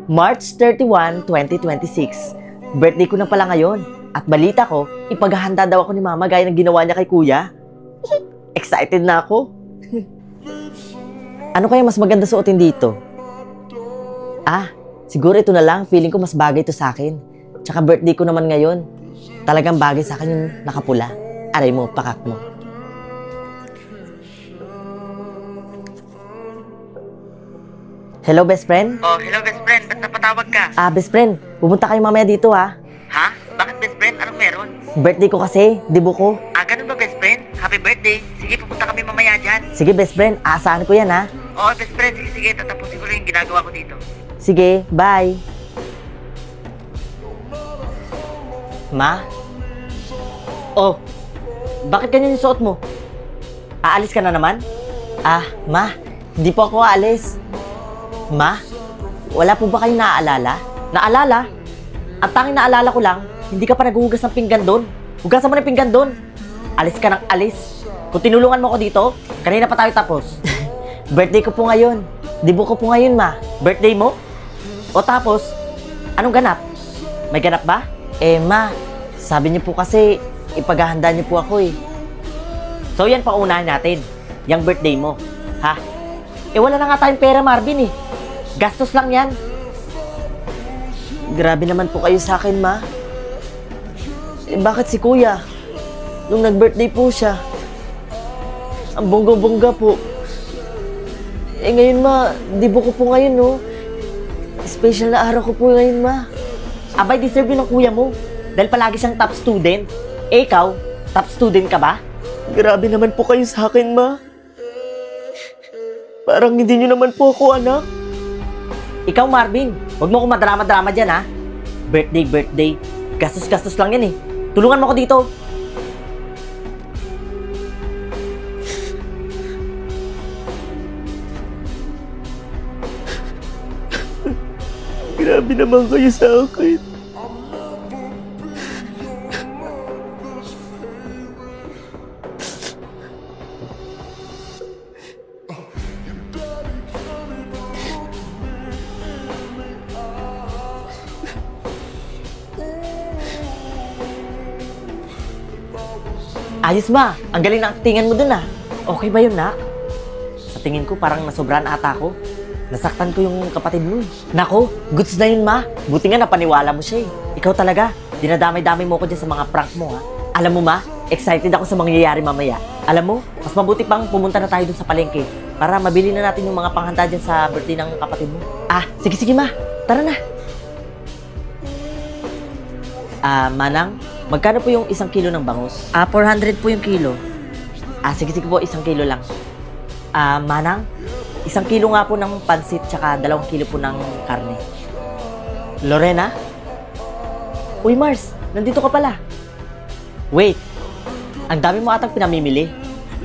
March 31, 2026. Birthday ko na pala ngayon. At balita ko, ipaghahanda daw ako ni Mama gaya ng ginawa niya kay Kuya. Excited na ako. Ano kaya mas maganda suotin dito? Siguro ito na lang. Feeling ko mas bagay ito sa akin. Tsaka birthday ko naman ngayon. Talagang bagay sa akin yung nakapula. Aray mo, pakak mo. Hello, best friend? Oh, hello best friend. Ba't napatawag ka? Best friend, pupunta kayo mamaya dito ha. Ha? Bakit best friend? Anong meron? Birthday ko kasi, dibo ko. Ganun ba best friend? Happy birthday. Sige, pupunta kami mamaya dyan. Sige, best friend, aasahan ko yan ha. Oo, best friend. Sige, tatapusin ko lang yung ginagawa ko dito. Sige, bye. Ma? Oh, bakit ganyan yung suot mo? Aalis ka na naman? Ma, hindi po ako aalis. Ma, wala po ba kayong naaalala? Naalala? Ang tanging naalala ko lang, hindi ka pa naghuhugas ng pinggan doon. Hugasan mo ng pinggan doon. Alis ka ng alis. Kung tinulungan mo ko dito, kanina pa tayo tapos. Birthday ko po ngayon. Dibo ko po ngayon, Ma. Birthday mo? O tapos, anong ganap? May ganap ba? Ma, sabi niyo po kasi, ipaghahanda niyo po ako eh. So yan paunahin natin, yung birthday mo. Ha? Wala na nga tayong pera, Marvin eh. Gastos lang yan. Grabe naman po kayo sa akin, Ma. Bakit si Kuya? Nung nag-birthday po siya, ang bongga-bongga po. Ngayon, Ma, dibo ko po ngayon, no? Special na araw ko po ngayon, Ma. Abay, deserve yun ng kuya mo. Dahil palagi siyang top student. Ikaw, top student ka ba? Grabe naman po kayo sa akin, Ma. Parang hindi nyo naman po ako, anak. Ikaw, Marvin, huwag mo akong madrama-drama dyan, ha? Birthday. Gastos-gastos lang yan, eh. Tulungan mo ako dito. Grabe naman kayo sa akin. Ayos, Ma. Ang galing ng actingan mo dun, ah. Okay ba yun, Nak? Sa tingin ko, parang nasobrahan ata ako. Nasaktan ko yung kapatid mo. Nako, goods na yun, Ma. Buti nga napaniwala mo siya eh. Ikaw talaga, dinadamay-damay mo ko dyan sa mga prank mo, ha. Alam mo, Ma, excited ako sa mangyayari mamaya. Alam mo, mas mabuti pang pumunta na tayo dun sa palengke para mabili na natin yung mga panghanda dyan sa birthday ng kapatid mo. Sige, Ma. Tara na. Manang, magkano po yung 1 kilo ng bangus? 400 po yung kilo. Sige po, 1 kilo lang. Manang, 1 kilo nga po ng pansit tsaka 2 kilo po ng karne. Lorena? Uy, Mars, nandito ka pala. Wait, ang dami mo atang pinamimili.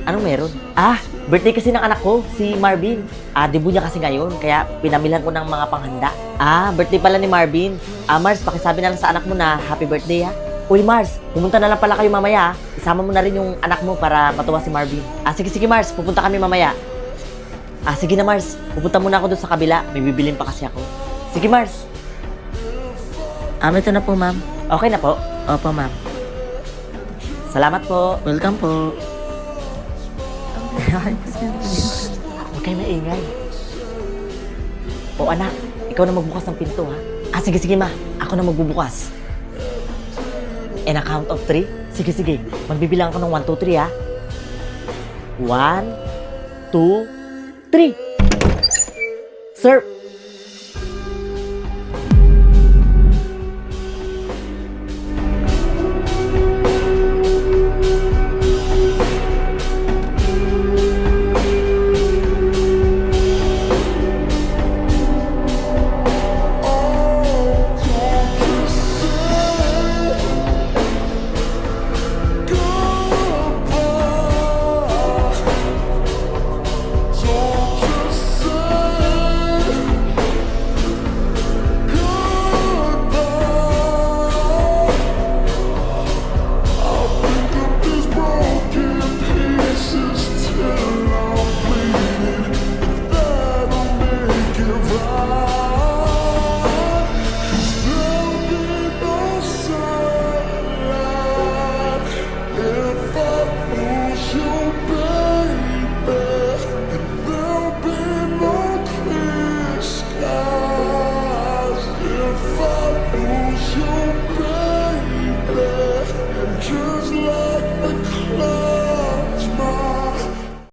Anong meron? Birthday kasi ng anak ko, si Marvin. Debut niya kasi ngayon, kaya pinamilhan ko ng mga panghanda. Birthday pala ni Marvin. Mars, pakisabi na lang sa anak mo na happy birthday, ha? Uy, Mars, pumunta na lang pala kayo mamaya, ha? Isama mo na rin yung anak mo para matuwa si Marvin. Sige, Mars, pupunta kami mamaya. Sige na, Mars. Pupunta muna ako doon sa kabila. May bibilin pa kasi ako. Sige, Mars. Ito na po, ma'am. Okay na po? Opo, ma'am. Salamat po. Welcome po. Huwag kayo maingay. O anak, ikaw na magbukas ng pinto, ha? Sige, Ma. Ako na magbubukas. And a count of 3? Sige. Magbibilang ako ng 1, 2, 3, ha? 1, 2, 3. Sir,